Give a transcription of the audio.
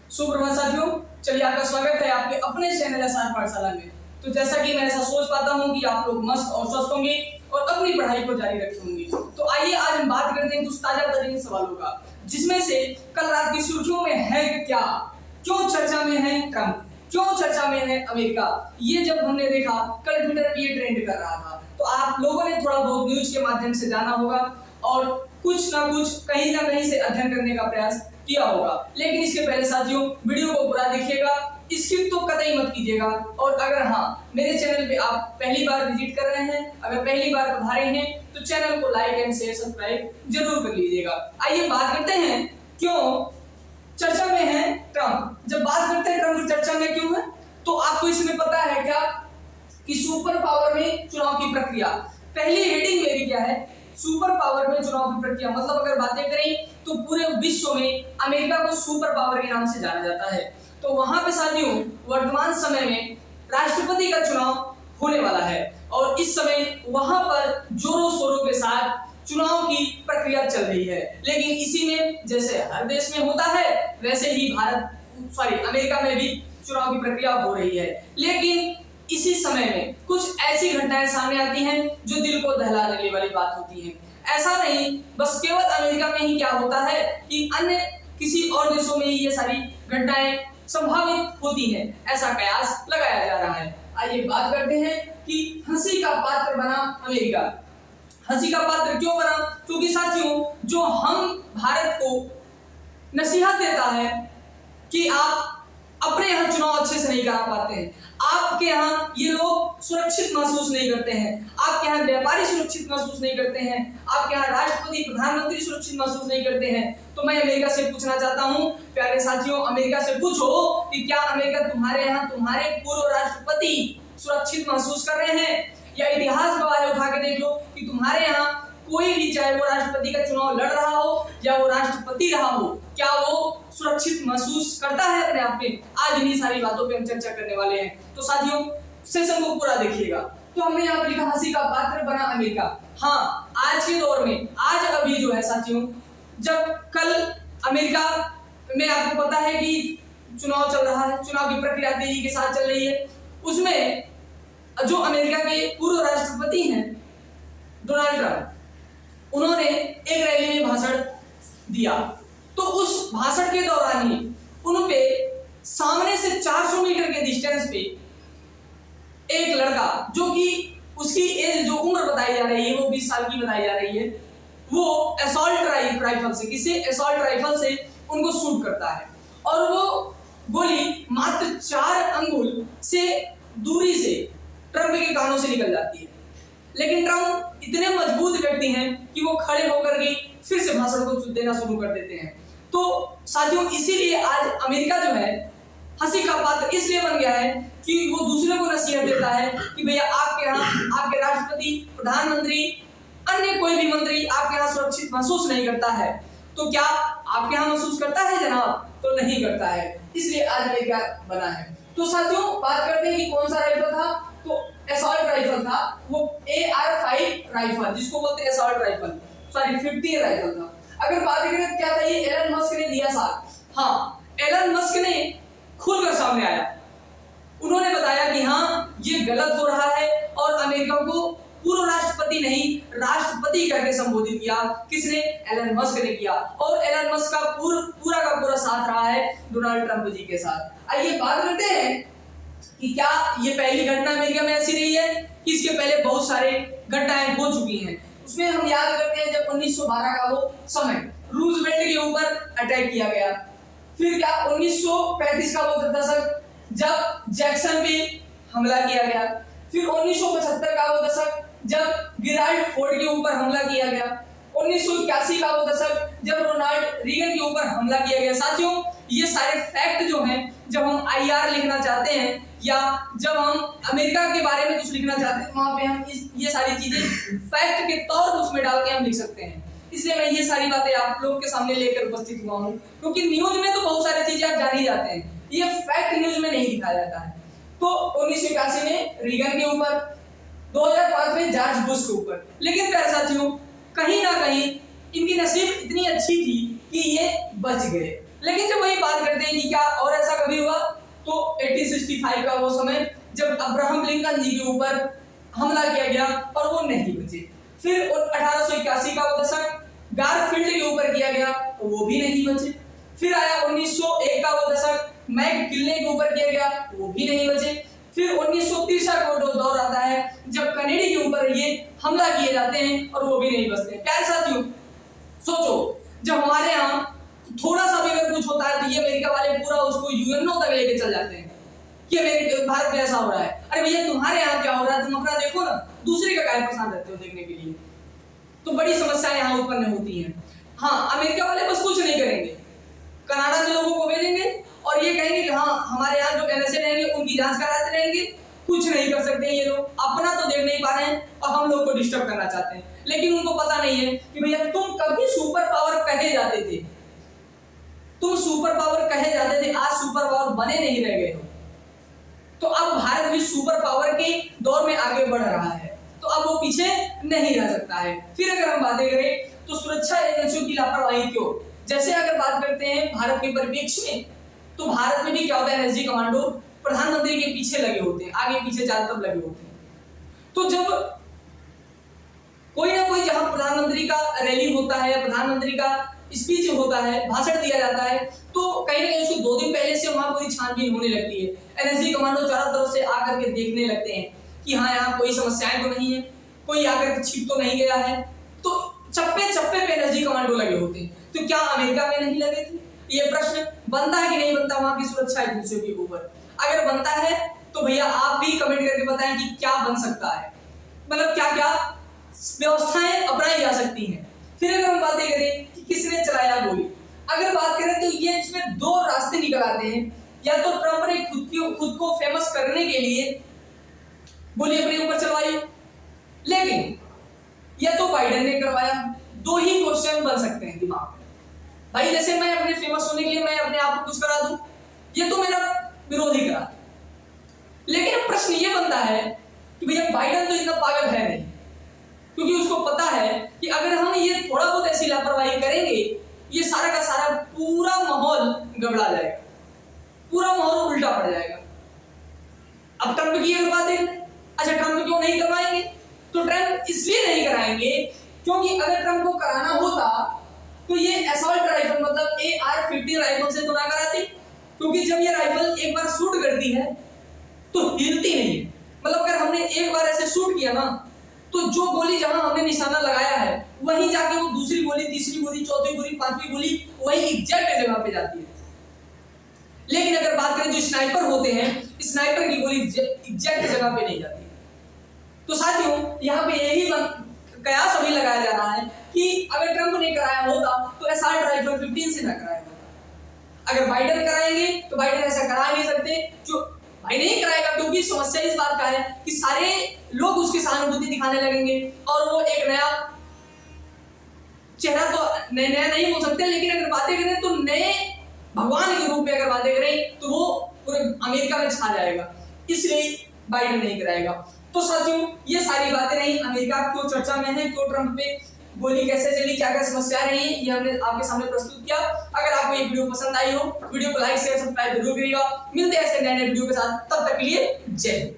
सुप्रभात साथियों, चलिए आपका स्वागत है आपके अपने चैनल एसआर पाठशाला में। तो जैसा कि मैं ऐसा सोच पाता हूं कि आप लोग मस्त और स्वस्थ होंगे और अपनी पढ़ाई को जारी रखे होंगे। तो आइए आज हम बात करते हैं कुछ ताजा तरीन सवालों का, जिसमें से कल रात की सुर्खियों में है क्या, क्यों चर्चा में है ट्रंप, क्यों चर्चा में है अमेरिका। ये जब हमने देखा कल ट्विटर पे ये ट्रेंड कर रहा था, तो आप लोगों ने थोड़ा बहुत न्यूज के माध्यम से जाना होगा और कुछ ना कहीं से अध्ययन करने का प्रयास किया होगा। लेकिन इसके पहले साथियों, वीडियो को पूरा देखिएगा, स्किप तो कतई मत कीजिएगा। और अगर मेरे चैनल पे आप पहली बार विजिट कर रहे हैं, अगर पहली बार पधारे हैं, तो चैनल को लाइक एंड शेयर सब्सक्राइब जरूर कर लीजिएगा। आइए बात करते हैं क्यों चर्चा में है ट्रंप। जब बात करते हैं ट्रंप चर्चा में क्यों है, तो आपको इसमें पता है क्या कि सुपर पावर में चुनाव की प्रक्रिया। पहली हेडिंग मेरी क्या है, सुपर पावर में चुनाव की प्रक्रिया। मतलब अगर बातें करें तो पूरे विश्व में अमेरिका को सुपर पावर के नाम से जाना जाता है। तो वहां पे साथियों वर्तमान समय में राष्ट्रपति का चुनाव होने वाला है और इस समय वहां पर जोरों शोरों के साथ चुनाव की प्रक्रिया चल रही है। लेकिन इसी में जैसे हर देश में होता है, वैसे ही अमेरिका में भी चुनाव की प्रक्रिया हो रही है। लेकिन इसी समय में कुछ ऐसी घटनाएं सामने आती हैं जो दिल को दहला देने वाली बात होती है। ऐसा नहीं बस केवल अमेरिका में ही क्या होता है कि अन्य किसी और देशों में ही ये सारी घटनाएं संभावित होती हैं, ऐसा कयास लगाया जा रहा है। आइए बात करते हैं कि हंसी का पात्र बना अमेरिका। हंसी का पात्र क्यों बना? क्योंकि साथियों जो हम भारत को नसीहत देता है कि आप अपने यहाँ चुनाव अच्छे से नहीं करा पाते हैं, आपके यहाँ ये लोग सुरक्षित महसूस नहीं करते हैं, आपके यहाँ व्यापारी सुरक्षित महसूस नहीं करते हैं, आपके यहाँ राष्ट्रपति प्रधानमंत्री सुरक्षित महसूस नहीं करते हैं, तो मैं अमेरिका से पूछना चाहता हूँ, प्यारे साथियों, अमेरिका से पूछो कि क्या अमेरिका तुम्हारे यहाँ तुम्हारे पूर्व राष्ट्रपति सुरक्षित महसूस कर रहे हैं? या इतिहास गवाह उठा के देख लो कि तुम्हारे यहाँ कोई भी, चाहे वो राष्ट्रपति का चुनाव लड़ रहा हो या वो राष्ट्रपति रहा हो, क्या वो सुरक्षित महसूस करता है अपने आप में? आज इन्हीं सारी बातों पे हम चर्चा करने वाले हैं। तो साथियों सेशन को पूरा देखिएगा। तो हमने यहाँ पे लिखा हंसी का पात्र बना अमेरिका। आज के दौर में, आज अभी जो है साथियों, जब कल अमेरिका में आपको पता है कि चुनाव चल रहा है, चुनाव की प्रक्रिया तेजी के साथ चल रही है, उसमें जो अमेरिका के पूर्व राष्ट्रपति हैं डोनाल्ड ट्रंप, उन्होंने एक रैली में भाषण दिया। तो उस भाषण के दौरान ही उन पे सामने से 400 मीटर के डिस्टेंस पे एक लड़का, जो कि उसकी एज, जो उम्र बताई जा रही है वो 20 साल की बताई जा रही है, वो असॉल्ट राइफल से, किसी असॉल्ट राइफल से उनको शूट करता है और वो गोली मात्र 4 अंगुल से दूरी से ट्रंप के कानों से निकल जाती है। लेकिन ट्रंप इतने मजबूत व्यक्ति हैं कि वो खड़े होकर के फिर से भाषण को देना शुरू कर देते हैं। तो साथियों इसीलिए आज अमेरिका जो है हंसी का पात्र इसलिए बन गया है कि वो दूसरे को नसीहत देता है कि भैया आपके यहाँ आपके राष्ट्रपति, प्रधानमंत्री, अन्य कोई भी मंत्री आपके यहाँ सुरक्षित महसूस नहीं करता है। तो क्या आपके यहाँ महसूस करता है जनाब? तो नहीं करता है, इसलिए आज अमेरिका बना है। तो साथियों बात करते हैं कि कौन सा राइफल था, तो असॉल्ट राइफल था, वो AR-5 राइफल, जिसको बोलते हैं असॉल्ट राइफल, 50 राइफल था। अगर बात करें क्या था, ये एलन मस्क ने दिया साथ। एलन मस्क ने खुलकर सामने आया, उन्होंने बताया कि ये गलत हो रहा है और अमेरिका को पूर्व राष्ट्रपति नहीं राष्ट्रपति करके संबोधित किया। किसने? एलन मस्क ने किया। और एलन मस्क का पूरा साथ रहा है डोनाल्ड ट्रंप जी के साथ। आइए बात करते हैं कि क्या ये पहली घटना अमेरिका में ऐसी रही है कि इसके पहले बहुत सारे घटनाएं हो चुकी हैं। उसमें हम याद करते हैं जब 1912 का वो समय रूजवेल्ट के ऊपर अटैक किया गया, फिर क्या 1935 का वो दशक जब जैक्सन पे हमला किया गया, फिर 1975 का वो दशक जब गिराल्ड फोर्ड के ऊपर हमला किया गया, 1981 का वो दशक जब रोनाल्ड रीगन के ऊपर हमला किया गया। साथियों ये सारे फैक्ट जो हैं, जब हम IR लिखना चाहते हैं या जब हम अमेरिका के बारे में कुछ लिखना चाहते हैं, वहां पे हम ये सारी चीजें फैक्ट के तौर पर उसमें डाल के हम लिख सकते हैं। इसलिए मैं ये सारी बातें आप लोग के सामने लेकर उपस्थित हुआ हूँ, क्योंकि न्यूज में तो बहुत सारी चीजें आप जान ही जाते हैं, ये फैक्ट न्यूज में नहीं दिखाया जाता है। तो 1981 में रीगन के ऊपर, 2005 में जॉर्ज बुश के ऊपर। लेकिन प्यारे साथियों कहीं ना कहीं इनकी नसीब इतनी अच्छी थी कि ये बच गए। लेकिन जब वही बात करते हैं कि क्या और ऐसा कभी हुआ, तो 1865 का वो समय जब अब्राहम लिंकन जी के ऊपर हमला किया गया और वो नहीं बचे। फिर 1881 का वो दशक गारफील्ड के ऊपर किया गया, वो भी नहीं बचे। फिर आया 1901 का वो दशक मैककिनले के ऊपर किया गया, वो भी नहीं बचे। फिर 1930 का वो दौर आता है जब कनेडी के ऊपर ये हमला किए जाते हैं और वो भी नहीं बचते। प्यारे साथियों, सोचो जब हमारे यहाँ थोड़ा सा भी अगर कुछ होता है तो ये अमेरिका वाले पूरा उसको यूएनओ तक लेके चल जाते हैं कि अमेरिका भारत में ऐसा हो रहा है। अरे भैया तुम्हारे यहाँ क्या हो रहा है, तुम अपना देखो ना, दूसरे का काहे परेशान रहते हो देखने के लिए। तो बड़ी समस्याएं यहाँ उत्पन्न होती हैं। हाँ, अमेरिका वाले बस कुछ नहीं करेंगे, कनाडा में लोगों को भेजेंगे और ये कहेंगे कि हाँ हमारे यहाँ जो एनएसए रहेंगे उनकी जांच कराते रहेंगे। कुछ नहीं कर सकते ये लोग, अपना तो देख नहीं पा रहे हैं और हम लोग को डिस्टर्ब करना चाहते हैं। लेकिन उनको पता नहीं है कि भैया तुम कभी सुपर पावर कहे जाते थे, तुम सुपर पावर कहे जाते थे, आज सुपर पावर बने नहीं रह गए हो। तो अब भारत भी सुपर पावर के दौर में आगे बढ़ रहा है, तो अब वो पीछे नहीं रह सकता है। फिर अगर हम बातें करें तो सुरक्षा एजेंसियों की लापरवाही क्यों, जैसे अगर बात करते हैं भारत के परिप्रेक्ष्य में, तो भारत में भी क्या होता है, एनएसजी कमांडो प्रधानमंत्री के पीछे लगे होते हैं, आगे पीछे ज्यादातर लगे होते हैं। तो जब कोई ना कोई जहां प्रधानमंत्री का रैली होता है, प्रधानमंत्री का स्पीच होता है, भाषण दिया जाता है, तो कहीं ना कहीं उसको 2 दिन पहले से वहां पूरी छानबीन होने लगती है। एनएसजी कमांडो चारों तरफ से आकर के देखने लगते हैं कि हाँ यहाँ कोई समस्याएं तो नहीं है, कोई आकर के छिप तो नहीं गया है। तो चप्पे चप्पे पे एनएसजी कमांडो लगे होते हैं। तो क्या अमेरिका में नहीं लगे थे? ये प्रश्न बनता है कि नहीं बनता वहां की सुरक्षा एजेंसियों के ऊपर? अगर बनता है तो भैया आप भी कमेंट करके बताएं कि क्या बन सकता है, मतलब क्या क्या व्यवस्थाएं अपनाई जा सकती हैं। फिर अगर हम बातें करें कि किसने चलाया गोली, अगर बात करें तो ये इसमें 2 रास्ते निकल आते हैं। या तो ट्रंप ने खुद को फेमस करने के लिए गोली अपने ऊपर चलवाई, लेकिन या तो बाइडेन ने करवाया। 2 ही क्वेश्चन बन सकते हैं दिमाग में। भाई जैसे मैं अपने फेमस होने के लिए मैं अपने आप को कुछ करा दूं, ये तो मेरा विरोधी करा। लेकिन अब प्रश्न ये बनता है कि भैया बाइडेन तो इतना पागल है नहीं, क्योंकि उसको पता है कि अगर हम ये थोड़ा बहुत ऐसी लापरवाही करेंगे, ये सारा का सारा पूरा माहौल गड़बड़ा जाएगा, पूरा माहौल उल्टा पड़ जाएगा। अब ट्रंप की अगर बात है, अच्छा ट्रंप क्यों नहीं करवाएंगे? तो ट्रंप इसलिए नहीं कराएंगे क्योंकि अगर ट्रंप को कराना होता तो ये असॉल्ट राइफल मतलब AR-15 राइफल से तो ना कराती, क्योंकि जब ये राइफल एक बार शूट करती है तो हिलती नहीं है। मतलब अगर हमने एक बार ऐसे शूट किया ना, तो जो गोली जहां हमने निशाना लगाया है वहीं जाके वो दूसरी गोली, तीसरी गोली, चौथी गोली, पांचवी गोली वही एग्जैक्ट जगह पे जाती है। लेकिन अगर बात करें जो स्नाइपर होते हैं, स्नाइपर की गोली एग्जैक्ट जगह पे नहीं जाती। तो साथियों यहाँ पे यही कयास अभी लगाया जा रहा है कि अगर ट्रंप ने कराया होता तो असॉल्ट राइफल 15 से ना कराया होता। अगर बाइडेन कराएंगे तो बाइडेन ऐसा करा नहीं सकते, जो भाई नहीं कराएगा, क्योंकि समस्या इस बात का है कि सारे लोग उसकी सहानुभूति दिखाने लगेंगे और वो एक नया चेहरा तो नया नहीं हो सकते, लेकिन अगर बातें करें तो नए भगवान के रूप में अगर बातें करें तो वो पूरे अमेरिका में छा जाएगा। इसलिए बाइडेन नहीं कराएगा। तो साथियों ये सारी बातें रही, अमेरिका क्यों चर्चा में है, क्यों ट्रंप पे गोली कैसे चली, क्या क्या समस्या रही, ये हमने आपके सामने प्रस्तुत किया। अगर आपको ये वीडियो पसंद आई हो, वीडियो को लाइक शेयर सब्सक्राइब जरूर करिएगा। मिलते हैं ऐसे नए नए वीडियो के साथ, तब तक के लिए जय हिंद।